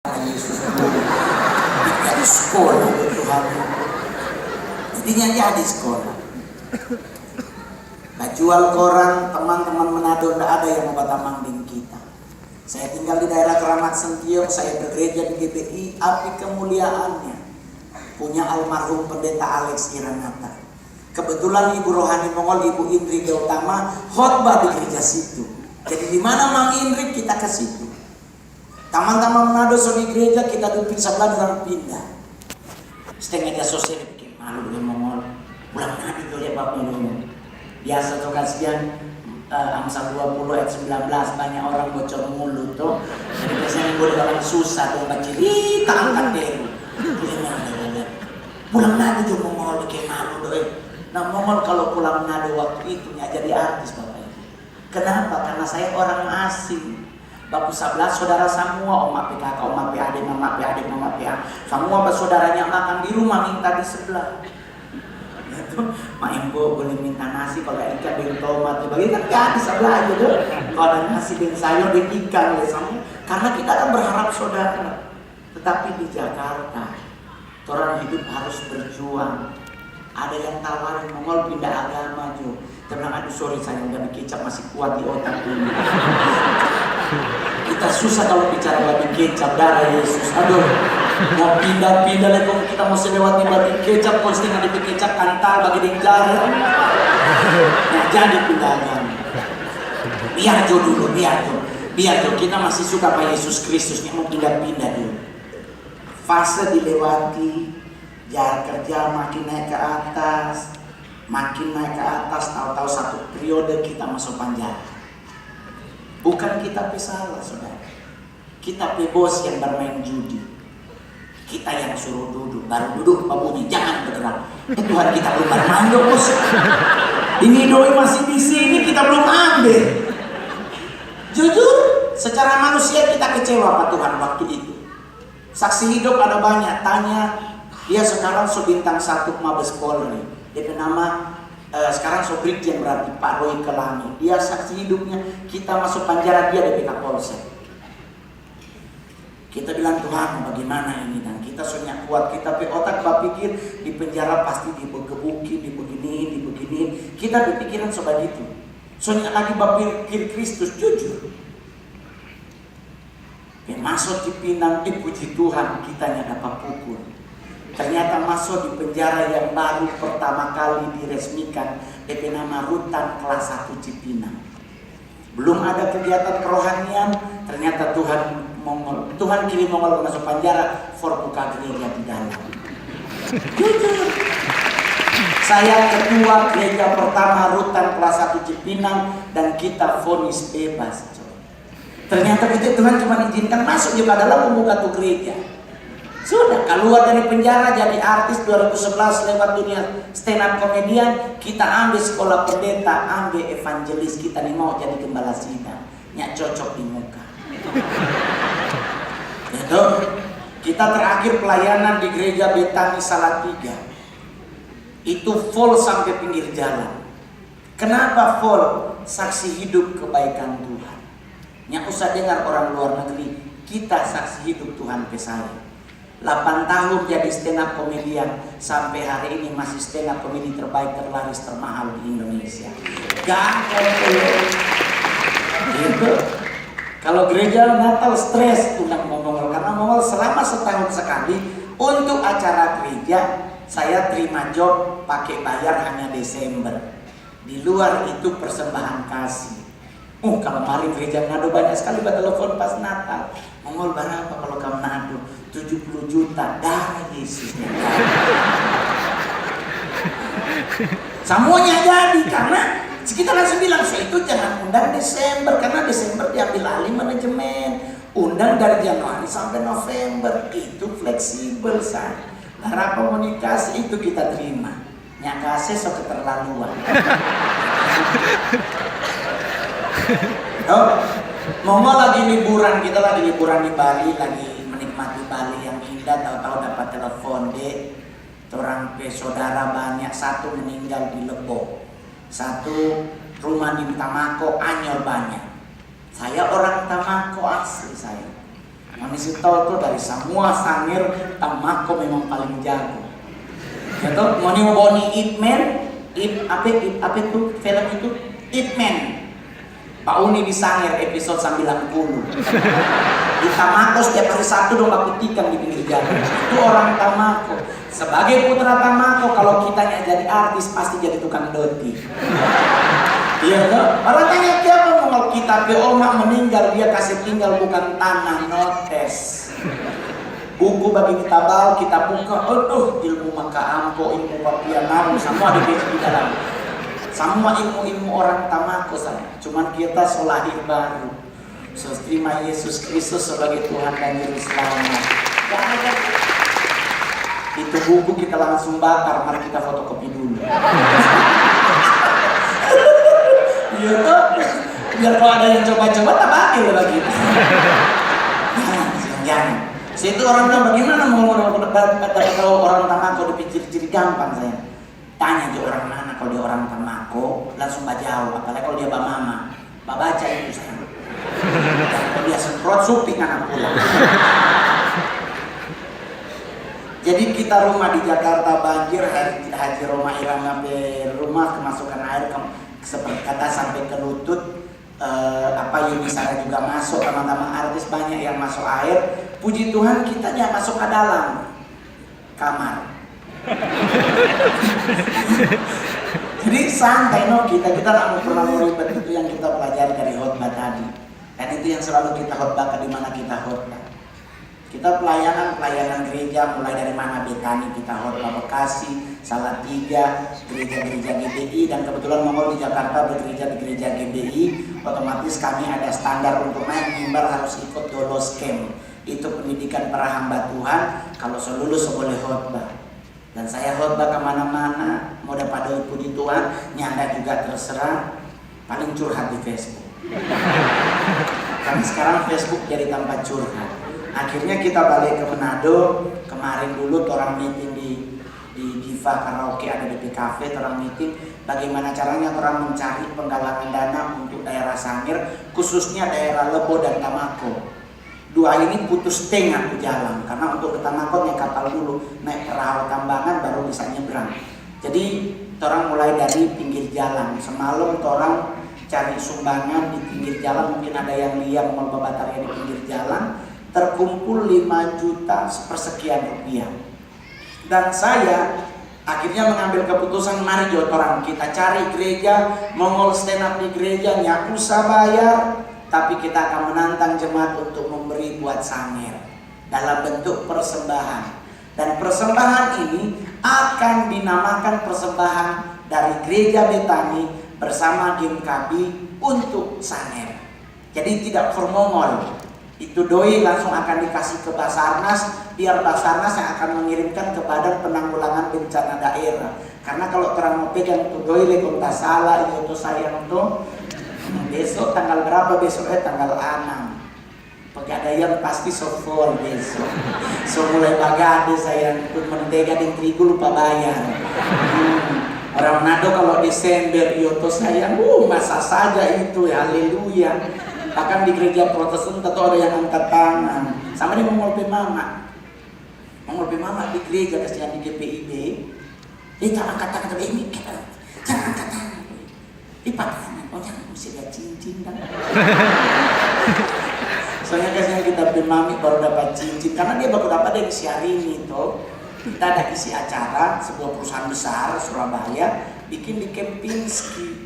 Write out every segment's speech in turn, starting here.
Yesus jadi sekolah Tuhan, intinya jadi sekolah. Nah, jual koran, teman-teman Manado tidak ada yang mau tamangin kita. Saya tinggal di daerah Keramat Sentiong, saya bergereja di GBI, api kemuliaannya punya almarhum pendeta Alex Iranata. Kebetulan Ibu Rohani Mongol, Ibu Indri Gautama khotbah di gereja situ. Jadi di mana Mang Indri kita ke situ. Teman-teman Manado so di gereja kita duduk sebelah dan pindah. Setengah dia sosial bikin malu dengan Mongol. Pulang Nabi tuh ya Bapak Ibu. Biasa tuh kasihan Amsal 20 ayat 19 banyak orang bocor mulut tuh. Jadi biasanya gue dalam susah tuh baca cerita angkat deh. Pulang Nabi tuh Mongol bikin malu tuh. Nah Mongol kalau pulang Manado waktu itu ya jadi artis Bapak Ibu. Kenapa? Karena saya orang asing. Bapak 11 saudara semua, oma PKK, oma PAD, mama PAD, mama PA. Semua saudaranya makan di rumah minta di sebelah. Itu, Mak Embo boleh minta nasi kalau ikan dengan tomat. Bagi kan ya di sebelah aja tuh. Kalau ada nasi dengan sayur dan ikan ya sama. Karena kita kan berharap saudara. Tetapi di Jakarta, orang hidup harus berjuang. Ada yang tawarin Mongol pindah agama Jo. Tenang, aduh sorry saya nggak kecap masih kuat di otak ini. Kita susah kalau bicara babi kecap darah Yesus. Aduh, mau pindah-pindah lagi kita mau selewati babi kecap, posting ada kecap kantal bagi di jalan. Nah, jadi pindah agama. Biar Jo dulu, biar Jo. Kita masih suka Pak Yesus Kristus, yang mau pindah-pindah dulu. Fase dilewati, jarak kerja makin naik ke atas, tahu-tahu satu periode kita masuk penjara. Bukan kita salah saudara, kita bos yang bermain judi, kita yang suruh duduk, baru duduk babunya jangan bergerak. Tuhan kita belum bermain bos, ini doi masih di sini kita belum ambil. Jujur, secara manusia kita kecewa Pak Tuhan waktu itu. Saksi hidup ada banyak, tanya dia sekarang bintang 1 Mabes Polri, dia bernama sekarang Sobrik yang berarti Pak Roy Kelangi. Dia saksi hidupnya, kita masuk penjara dia di BK Polsek. Kita bilang Tuhan bagaimana ini, dan kita soalnya kuat, kita otak berpikir di penjara pasti dibegebuki, dibegini. Kita berpikiran seperti itu. Soalnya lagi berpikir Kristus jujur. Masuk di Pinang, dipuji Tuhan, kitanya dapat pukul. Ternyata masuk di penjara yang baru pertama kali diresmikan, DP nama Rutan Kelas 1 Cipinang. Belum ada kegiatan kerohanian, ternyata Tuhan kirim Mongol masuk penjara, buka gereja di dalam. Jujur, saya ketua gereja pertama Rutan Kelas 1 Cipinang dan kita vonis bebas. Ternyata Tuhan cuma izinkan masuk juga dalam membuka tuh gereja. Sudah keluar dari penjara jadi artis 2011 lewat dunia stand up komedian, kita ambil sekolah pendeta, ambil evangelis, kita nih mau jadi gembala sidang, nyak cocok di muka. Gitu. Kita terakhir pelayanan di gereja Betani Salatiga, itu full sampai pinggir jalan. Kenapa full? Saksi hidup kebaikan Tuhan. Nyak usah dengar orang luar negeri, kita saksi hidup Tuhan ke saya. 8 tahun jadi stand up komedian, sampai hari ini masih stand up komedi terbaik, terlaris, termahal di Indonesia. Gitu. Kalau gereja Natal stres undang Mongol, karena Mongol selama setahun sekali untuk acara gereja saya terima job pakai bayar hanya Desember. Di luar itu persembahan kasih. Kemarin gereja Manado banyak sekali telepon pas Natal. Mongol berapa kalau kamu Manado? 70 juta darah Yesus. Semuanya jadi karena kita langsung bilang itu jangan undang Desember, karena Desember diambil alih manajemen. Undang dari Januari sampai November, itu fleksibel saya. Darah komunikasi itu kita terima. Nyakase so keterlaluan. Mongol lagi liburan, kita lagi liburan di Bali, lagi menikmati Bali yang indah, tahu-tahu dapat telepon deh, orang saudara banyak, satu meninggal di Lebok, satu rumah di Tamako, Anyor banyak. Saya orang Tamako asli saya. Manusia tahu tuh dari semua sangir Tamako memang paling jago. Gitu, mau boni Ip Man, apa itu film itu Ip Man. Pak Uni di Sangir episode 90. Di Tamako setiap hari Sabtu domba putihkan di pinggir jalan. Itu orang Tamako. Sebagai putra Tamako, kalau kitanya jadi artis pasti jadi tukang doti. Iya kan? Orang tanya siapa mau kita ke oma meninggal, dia kasih tinggal bukan tanah, notes. Buku bagi kita bawa, kita buka, ilmu maka ampo, ilmu papianamu, semua di dalam. Semua ilmu-ilmu orang Tamako saya. Cuman kita lahir baru. So, terima Yesus Kristus sebagai Tuhan dan Juru Selamat. Itu buku kita langsung bakar, mari kita fotokopi dulu. Iya toh, biar kalau ada yang coba-coba tak bakil lagi. Jangan. Itu orang bilang bagaimana mau tahu orang Tamako dipikir-pikir gampang saya. Tanya aja orang mana kalau dia orang Tamako langsung jawab. Apalagi kalau dia mama, baca itu saya. Kalau dia semprot suping anak pulang. Jadi kita rumah di Jakarta banjir, Haji Roma Irama rumah kemasukan air seperti kata sampai ke lutut. Yuni Sara juga masuk, teman-teman artis banyak yang masuk air. Puji Tuhan kita masuk ke dalam kamar. Jadi santai kita nggak pernah ribet. Itu yang kita pelajari dari khotbah tadi. Dan itu yang selalu kita khotbahkan di mana kita khotbah. Kita pelayanan gereja mulai dari mana Betani kita khotbah, Bekasi, Salatiga, gereja-gereja GBI, dan kebetulan Mongol di Jakarta bergereja di gereja GBI. Otomatis kami ada standar untuk naik mimbar harus ikut dolos camp. Itu pendidikan para hamba Tuhan. Kalau lulus boleh khotbah. Dan saya khotbah kemana-mana, mau dapat puji Tuhan, nyanda juga terserah. Paling curhat di Facebook. Karena sekarang Facebook jadi tempat curhat. Akhirnya kita balik ke Manado. Kemarin dulu orang meeting di Diva Karaoke, ada di Cafe, orang meeting bagaimana caranya orang mencari penggalangan dana untuk daerah Sangir, khususnya daerah Lebo dan Tamako. Dua ini putus tengah jalan karena untuk ke Tamako naik kapal dulu, naik perahu tambangan baru bisa nyebrang. Jadi orang mulai dari pinggir jalan. Semalam orang cari sumbangan di pinggir jalan, mungkin ada yang lihat mau babatarian di pinggir jalan. Terkumpul 5 juta sepersekian rupiah. Dan saya akhirnya mengambil keputusan, mari orang kita cari gereja, Mongol stand up di gereja, nggak usah bayar, tapi kita akan menantang jemaat untuk memberi buat Sangir dalam bentuk persembahan. Dan persembahan ini akan dinamakan persembahan dari gereja Betani bersama GMKB untuk Sangir. Jadi tidak for Mongol. Itu doi langsung akan dikasih ke Basarnas, biar Basarnas yang akan mengirimkan ke Badan Penanggulangan Bencana Daerah. Karena kalau orang mau pegang itu doi lekong tak salah, itu sayang tuh. Besok tanggal berapa besoknya? Tanggal 6. Pegadaian pasti sofol besok. So mulai bagade sayang pun mentega dan terigu lupa bayar. Orang Manado kalau Desember itu sayang, masa saja itu ya, haleluya. Bahkan di gereja Protestan tentu ada yang angkat tangan. Sama dia Mongol Pemama di gereja kasihan di GPIB. Dia tak angkat tangan, ini jangan angkat tangan. Lipat tangan, jangan mesti lihat cincin kan. Soalnya kasihan kita Pemami baru dapat cincin karena dia baru dapat dari Syahrini itu. Kita ada isi acara sebuah perusahaan besar Surabaya bikin di Kempinski.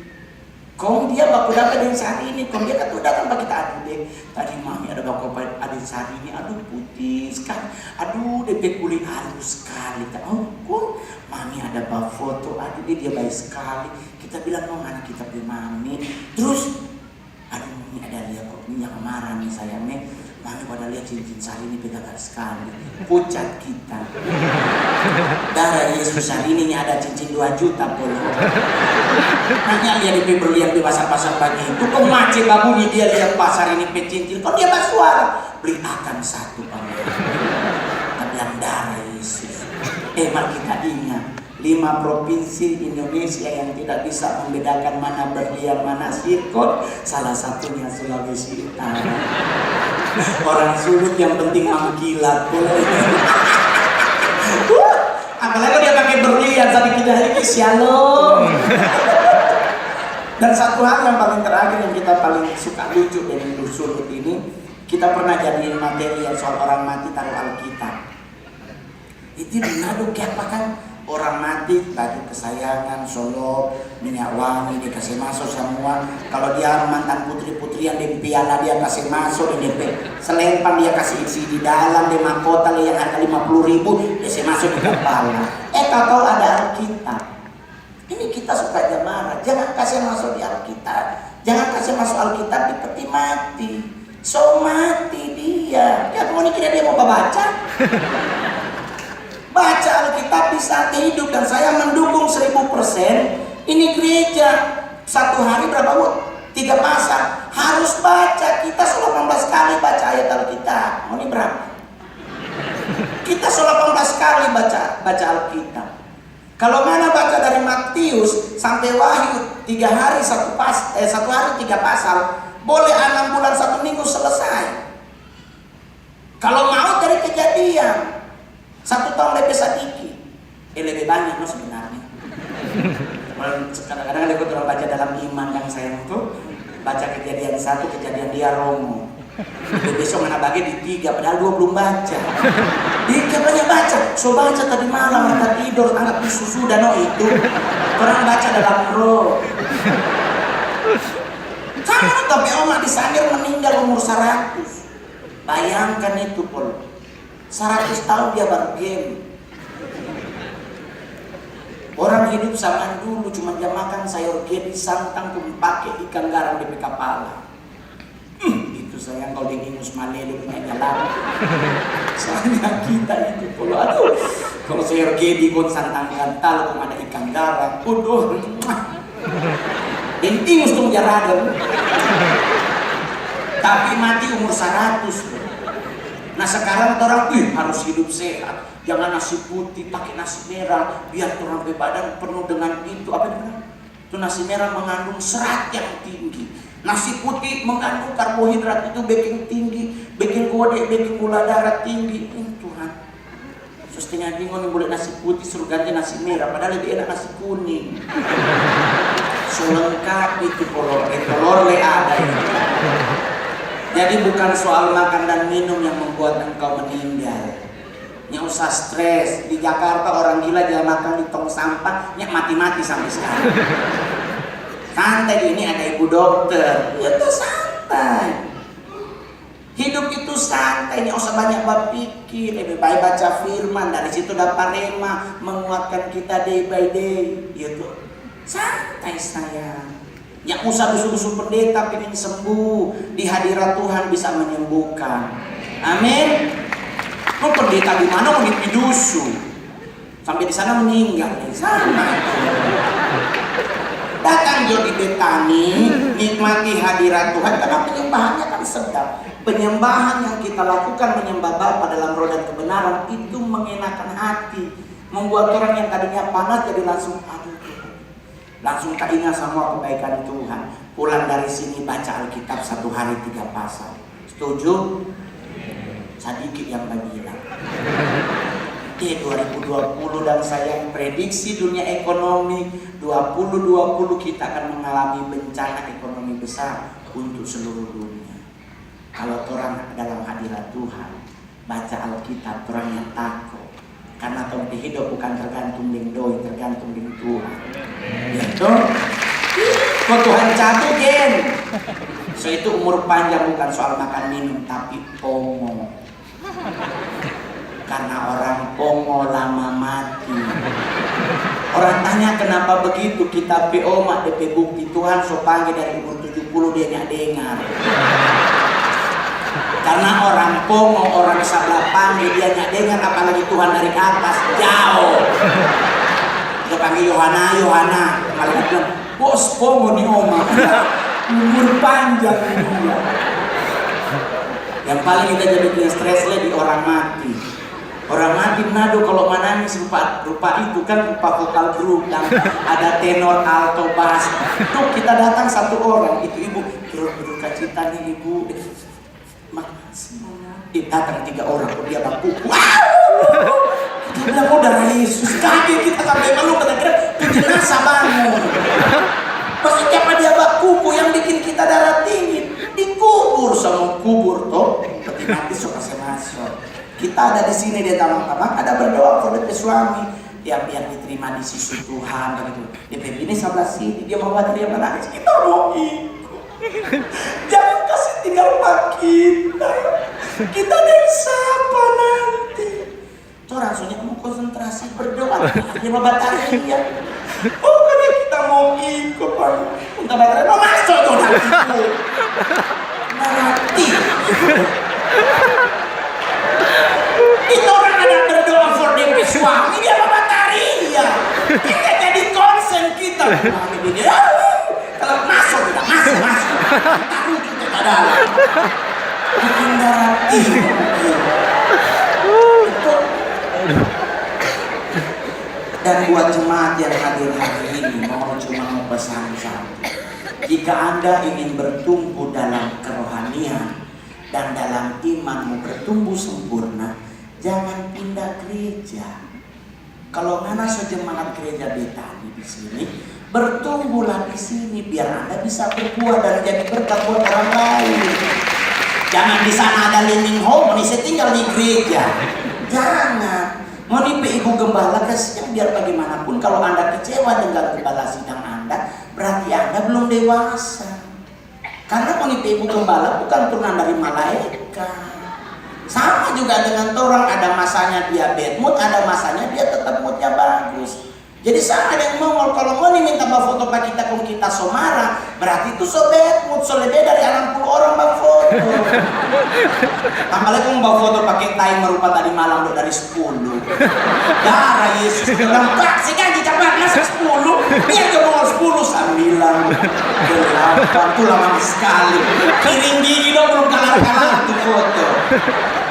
Kong dia baku dapat dari sehari ini, kong dia kan datang bagi kita, aduh deh, tadi mami ada baku ada sehari ini, aduh putih sekali, aduh DP kulit halus sekali, oh kong mami ada bawa foto, aduh dia baik sekali, kita bilang oh mana kita beli mami, terus, aduh mami ada lihat kok minyak marah nih sayangnya, mami pada lihat cincin sehari ini beda sekali, pucat kita, darah Yesus hari ini ada cincin 2 juta pun. Nanya dia di berlian di pasar-pasar pagi itu kok macet babuni dia lihat pasar ini pecincin kok dia bersuara beli akan 1 pamer tapi yang darah Yesus. Mari kita ingat 5 provinsi Indonesia yang tidak bisa membedakan mana berlian mana sirkot, salah satunya Sulawesi Utara. Orang sulut yang penting mengkilat. Apalagi dia pakai berlian tadi kita ini shalom. Dan satu hal yang paling terakhir yang kita paling suka lucu dari sulut ini, kita pernah jadiin materi yang soal orang mati taruh Alkitab. Itu dinadu kayak apa kan? Orang mati, baju kesayangan, solok, minyak wangi dikasih masuk semua. Kalau dia mantan putri-putri yang di piala dia kasih masuk, di DP selempang dia kasih isi di dalam, di mahkota yang harga 50.000 kasih masuk di kepala. Tahu ada Alkitab. Ini kita suka aja marah. Jangan kasih masuk di Alkitab. Jangan kasih masuk Alkitab di peti mati. So mati dia. Ya kamu kira dia mau baca? Baca Alkitab di saat hidup, dan saya mendukung 1000%. Ini gereja satu hari berapa bu? 3 pasang harus baca. Kita 18 kali baca ayat Alkitab. Mau ini berapa? Kita 18 kali baca Alkitab. Kalau mana baca dari Matius sampai Wahyu 3 hari 1 hari 3 pasal, boleh 6 bulan 1 minggu selesai. Kalau mau dari Kejadian 1 tahun lebih sedikit, lebih banyak no sebenarnya. Kadang-kadang ada orang baca dalam iman yang saya itu baca Kejadian 1, Kejadian dia Romo. Besok mana bagi di 3, padahal 2 belum baca. Dikit banyak baca, so baca tadi malam mata tidur, anggap itu sudah no itu. Orang baca dalam roh. Sama tapi Oma di Sandir meninggal umur 100. Bayangkan itu Pol. 100 tahun dia baru game. Orang hidup zaman dulu cuma jam makan sayur gedi santang pun pakai ikan garam di kepala. Itu sayang kalau di Ingus Malele punya jalan. Soalnya kita itu kalau sayur gedi pun santang gantal pun ada ikan garam. Udah. Ingus tuh jaradon. Tapi mati umur 100. Nah sekarang orang harus hidup sehat, jangan nasi putih, pakai nasi merah, biar orang badan penuh dengan itu apa namanya? Itu nasi merah mengandung serat yang tinggi, nasi putih mengandung karbohidrat itu baking tinggi, baking kode, baking gula darah tinggi. Tuhan, terus tengah bingung yang boleh nasi putih suruh ganti nasi merah, padahal lebih enak nasi kuning. So lengkap itu telur le ada itu. Jadi bukan soal makan dan minum yang membuat engkau meninggal. Nyak usah stres. Di Jakarta orang gila jangan makan di tong sampah, nyak mati-mati sampai sekarang. Santai, ini ada ibu dokter. Ya itu santai. Hidup itu santai, nyak usah banyak berpikir. Lebih baik baca firman, dari situ dapat rema menguatkan kita day by day. Gitu. Santai sayang. Yang usah dusu-dusu pendeta pengen sembuh, di hadirat Tuhan bisa menyembuhkan. Amin. Mau pendeta di mana mau dipidusu sampai di sana meninggal sama. Datang jo di Betani, nikmati hadirat Tuhan karena penyembahannya kan sedap. Penyembahan yang kita lakukan menyembah Bapa dalam roh dan kebenaran itu mengenakan hati, membuat orang yang tadinya panas jadi langsung langsung teringat sama kebaikan Tuhan. Pulang dari sini baca Alkitab 1 hari 3 pasal. Setuju? Sedikit yang bilang. 2020 dan saya prediksi dunia ekonomi 2020 kita akan mengalami bencana ekonomi besar untuk seluruh dunia. Kalau orang dalam hadirat Tuhan baca Alkitab, orang yang takut. Karena tong hidup bukan tergantung dengan doi, tergantung dengan Tuhan. Gitu. Kok Tuhan jatuh gen. So itu umur panjang bukan soal makan minum, tapi pongo. Karena orang pongo lama mati. Orang tanya kenapa begitu, kita PO mak DP bukti Tuhan so panggil dari umur 70 dia nggak dengar. Karena orang pongo, orang salah panggil dia nggak dengar, apalagi Tuhan dari atas jauh. Dia panggil Yohana, malah dia bilang, bos pongo nih oma, umur panjang dia. Yang paling kita jadi bikin stres di orang mati. Orang mati menado kalau menangis rupa itu kan rupa vokal grup dan ada tenor, alto, bass. Tuh kita datang 1 orang, itu ibu berduka cita nih ibu. Datang 3 orang, dia baku. Wow! Kita bilang, oh darah Yesus. Kaget kita sampai malu, kira-kira itu jenazah bangun. Maksudnya apa dia baku yang bikin kita darah tinggi? Dikubur sama kubur toh. Peti mati suka masuk. Kita ada di sini di tamang-tamang, ada berdoa kepada suami. Ya biar diterima di sisi Tuhan begitu. Di ini sebelah sini dia mau dia menangis. Kita mau ikut. Jangan kasih tinggal kita. Kita dari siapa nanti? Tuh langsungnya kamu konsentrasi berdoa. Dia mau bataria. Pokoknya kita mau ikut Pak. Untuk bataria mau masuk tuh nanti. Itu orang ada berdoa for DP suami dia mau bataria. Kita jadi konsen kita. Kalau masuk kita masuk. Taruh kita ke dalam. Bikin darah tinggi. Dan buat jemaat yang hadir hari ini mau cuma pesan satu. Jika Anda ingin bertumbuh dalam kerohanian dan dalam imanmu bertumbuh sempurna, jangan pindah gereja. Kalau mana sejemaat gereja Betani di sini, bertumbuhlah di sini biar Anda bisa berbuah dan jadi berkat buat orang lain. Jangan di sana ada living home, saya tinggal di gereja. Jangan. Mau nipe ibu gembala kasihan biar bagaimanapun kalau Anda kecewa dengan gembala sidang Anda, berarti Anda belum dewasa. Karena mau nipe ibu gembala bukan turunan dari malaikat. Sama juga dengan orang, ada masanya dia bad mood, ada masanya dia tetap moodnya bagus. Jadi sama dengan Mongol, kalau mau minta bawa foto pak kita kung kita somara, berarti itu so bad mood, so lebih dari 60 orang bawa foto. Apalagi kung bawa foto pakai timer rupa tadi malam dari 10. Darah Yesus bilang, Pak, sekarang cepat masuk 10, biar ke Mongol 10, 9, 8, itu lama sekali. Kiring gini dong, belum kalah-kalah tuh foto.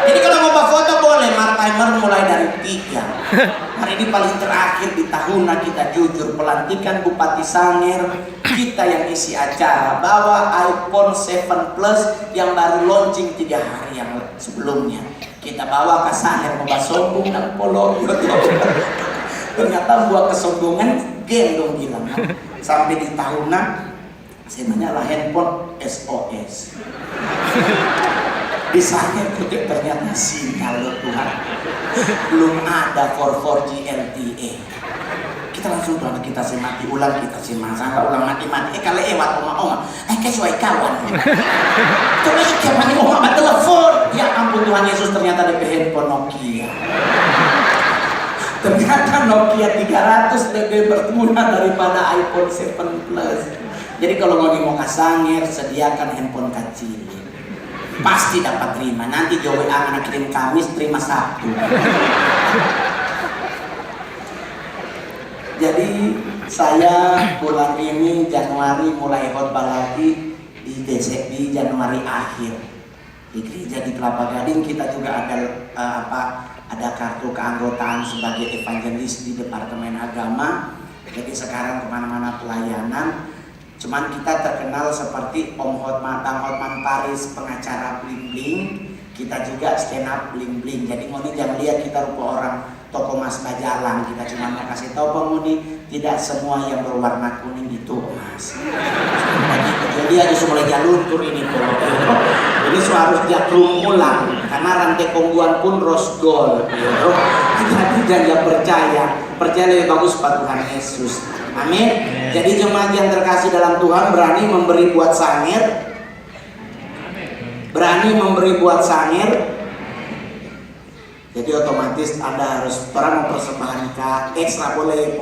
Jadi kalau mau bawa foto boleh, timer mulai dari 3. Hari ini paling terakhir di tahunan kita jujur pelantikan Bupati Sangir, kita yang isi acara bawa iPhone 7 Plus yang baru launching 3 hari yang sebelumnya. Kita bawa ke Sangir mau sombong dan polo. Ternyata buat kesombongan gendong bilang. Sampai di tahunan saya nanya handphone SOS. Di sana ternyata sinyal loh Tuhan, belum ada 4G LTE. Kita langsung tuh kita mati ulang, kita sangka ulang mati. Kalau ewat oma kesuai kawan. Coba ikan mani oma telepon. Ya ampun Tuhan Yesus, ternyata ada handphone Nokia. Ternyata Nokia 300 lebih berguna daripada iPhone 7 Plus. Jadi kalau mau ke Sangir, sediakan handphone kecil. Pasti dapat terima. Nanti di WA anak kirim Kamis, terima Sabtu. Jadi saya bulan ini Januari mulai khotbah lagi di Januari akhir di gereja di Kelapa Gading. Kita juga ada kartu keanggotaan sebagai evangelis di Departemen Agama. Jadi sekarang kemana-mana pelayanan. Cuman kita terkenal seperti Om Hotman, Bang Hotman Paris, pengacara bling-bling. Kita juga stand up bling-bling. Jadi Moni jangan lihat kita rupa orang toko mas bajalang. Kita cuma mau kasih tahu penghuni, tidak semua yang berwarna kuning itu emas. Jadi aja mulai jalur ini kalau jadi harus jaklum ulang karena rantai kongguan pun rose gold. Jadi jangan percaya lebih bagus pada Tuhan Yesus. Amin. Jadi jemaat yang terkasih dalam Tuhan, berani memberi buat Sangir. Berani memberi buat Sangir. Jadi otomatis Anda harus pernah mempersembahkan ekstra boleh,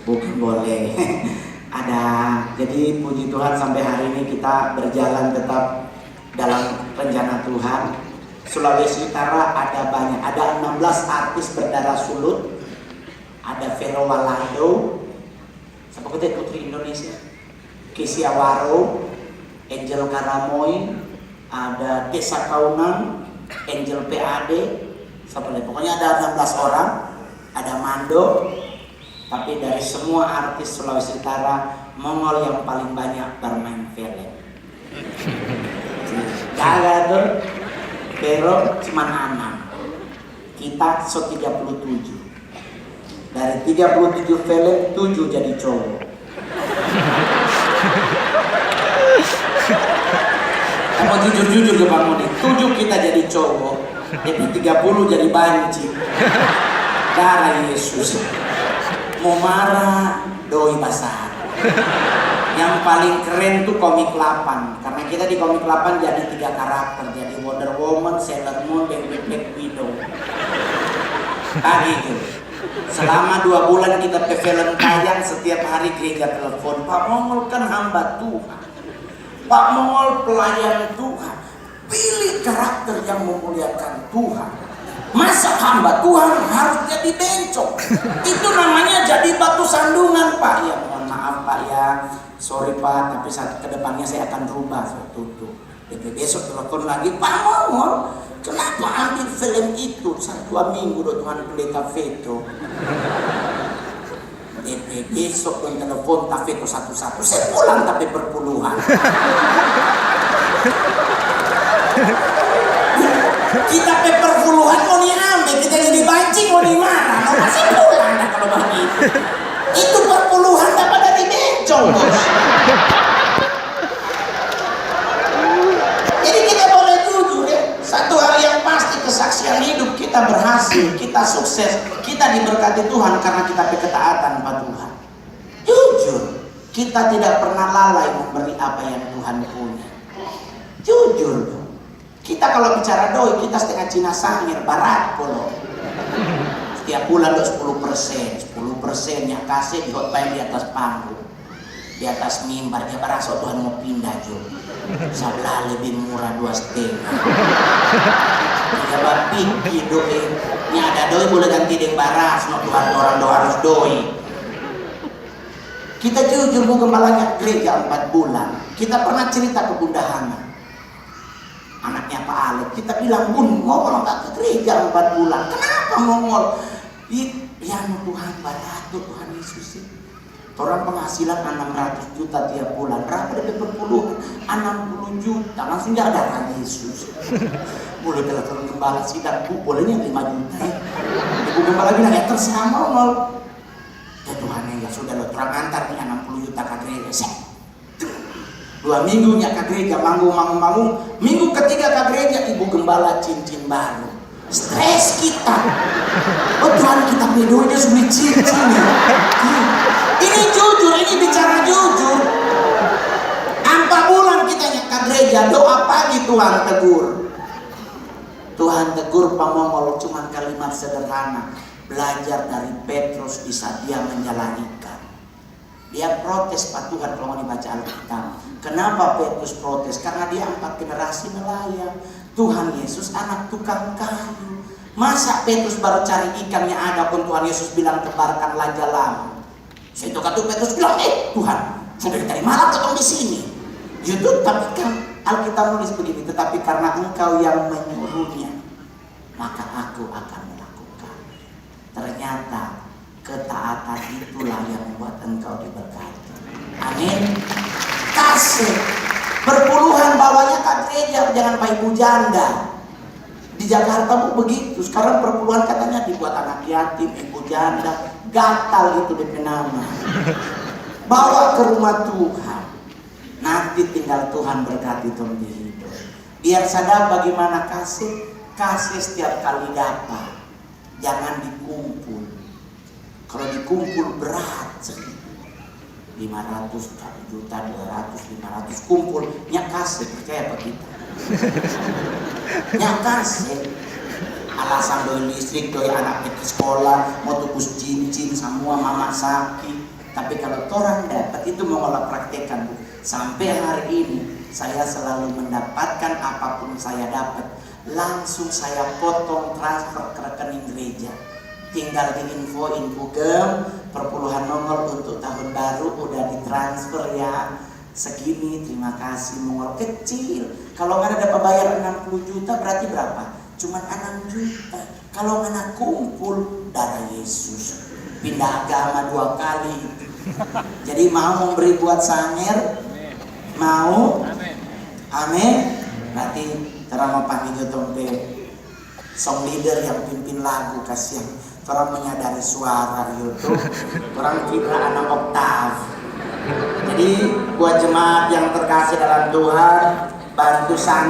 bukan boleh. Ada. Jadi puji Tuhan sampai hari ini kita berjalan tetap dalam rencana Tuhan. Sulawesi Utara ada banyak, ada 16 artis berdarah sulut. Ada Vero Walando, siapa putri Indonesia, Kesia Waro, Angel Karamoy, ada Desa Kaunan, Angel PAD, pokoknya ada 16 orang, ada Mando. Tapi dari semua artis Sulawesi Utara, Mongol yang paling banyak bermain film. Jaga tuh, Pero cuma 6. Kita 37. Dari 37 film 7 jadi cowok. Kamu jujur-jujur ke Bang Moni, 7 kita jadi cowok, tapi 30 jadi banci. Darah Yesus. Mau marah, doi basah. Yang paling keren tuh komik 8. Karena kita di komik 8 jadi 3 karakter. Jadi Wonder Woman, Sailor Moon, dan Black Widow. Gitu. Selama 2 bulan kita ke film tayang, setiap hari gereja telepon, Pak Mongol kan hamba Tuhan, Pak Mongol pelayan Tuhan, pilih karakter yang memuliakan Tuhan. Masa hamba Tuhan harus jadi bencong? Itu namanya jadi batu sandungan, Pak. Ya mohon maaf Pak ya, sorry Pak, tapi saat kedepannya saya akan rubah. Saya tutup. Besok telepon lagi, Pak Mongol, kenapa ambil film itu? 1-2 minggu doh Tuhan pendeta veto. Besok pun telepon tak veto satu-satu. Saya pulang tapi berpuluhan. Kita perpuluhan mau diambil, kita jadi bancing mau dimarah. Mau masih pulang dah kalau begitu. Itu perpuluhan dapat dari bencong, bos. Jadi kita boleh jujur ya. Satu hal yang pasti, kesaksian hidup kita berhasil, kita sukses, kita diberkati Tuhan karena kita ketaatan pada Tuhan. Jujur, kita tidak pernah lalai memberi apa yang Tuhan punya. Jujur. Kita kalau bicara doi, kita setengah Cina sangir, barat polo. Setiap bulan 10%, 10% yang kasih di hotline di atas panggung, di atas mimbar. Dia berasa Tuhan mau pindah juga. Sebelah lebih murah 2,5. Coba pikir doi, ini ada doi boleh ganti deng baras, no Tuhan orang doa harus doi. Kita jujur mau gembalanya gereja 4 bulan. Kita pernah cerita ke Bunda Hana, anaknya Pak Alek, kita bilang, Bun, ngomong nggak ke gereja 4 bulan. Kenapa ngomong? Ya Tuhan barato, Tuhan Yesus sih. Orang penghasilan 600 juta tiap bulan, berapa dari perpuluhan? 60 juta, langsung gak ada Yesus. Boleh telepon gembala sidang, Bu, bolehnya 5 juta ya. Ibu gembala bilang, ya terserah ngomong. Ya Tuhan ya sudah lo terang antar nih 60 juta ke gereja. 2 minggu ya ke gereja, manggung. Minggu ketiga ke gereja, ibu gembala cincin baru. Stres kita. Oh Tuhan, kita bedonya sudah cincin ya. Ini jujur, ini bicara jujur. 4 bulan kita ke gereja, doa pagi Tuhan tegur. Tuhan tegur Pak Mongol cuma kalimat sederhana. Belajar dari Petrus di saat dia menjalani ikan. Dia protes Pak Tuhan kalau mau dibaca Alkitab. Kenapa Petrus protes? Karena dia 4 generasi nelayan. Tuhan Yesus anak tukang kayu. Masa Petrus baru cari ikannya ada pun Tuhan Yesus bilang tebarkanlah jalan. Itu kata Petrus bilang, Tuhan, sudah dari malam ketemu di sini. Itu tapi kan Alkitab nulis begini, tetapi karena Engkau yang menyuruhnya, maka aku akan melakukan. Ternyata ketaatan itulah yang membuat engkau diberkati. Amin. Kasih berpuluhan bawanya ke gereja, jangan Pak Ibu janda. Di Jakarta Bu begitu. Sekarang perpuluhan katanya dibuat anak yatim, ibu janda, gatal itu DP nama. Bawa ke rumah Tuhan. Nanti tinggal Tuhan berkati Tuhan di hidup. Biar sadar bagaimana kasih setiap kali dapat. Jangan dikumpul. Kalau dikumpul berat sedikit. 500, 1 juta, 200, 500 kumpul, nyak kasih, percaya apa kita? Nyak kasih. Alasan doi listrik, doi anak pergi sekolah, mau tubus cincin, semua mama sakit. Tapi kalau orang dapat itu mau ngolah praktekan Bu. Sampai hari ini saya selalu mendapatkan apapun saya dapat, langsung saya potong transfer ke rekening gereja. Tinggal diinfoin Bugem, perpuluhan Mongol untuk tahun baru udah ditransfer ya. Segini, terima kasih Mongol kecil. Kalau nggak ada bayar 60 juta berarti berapa? Cuma 6 juta. Kalau nggak kumpul darah Yesus. Pindah agama 2 kali. Jadi mau memberi buat sanger? Mau? Amin. Berarti Karena mau panggil jotompe song leader yang pimpin lagu kasihan. Orang menyadari suara itu, orang kira anak oktav. Jadi buat jemaat yang terkasih dalam Tuhan, bantu sang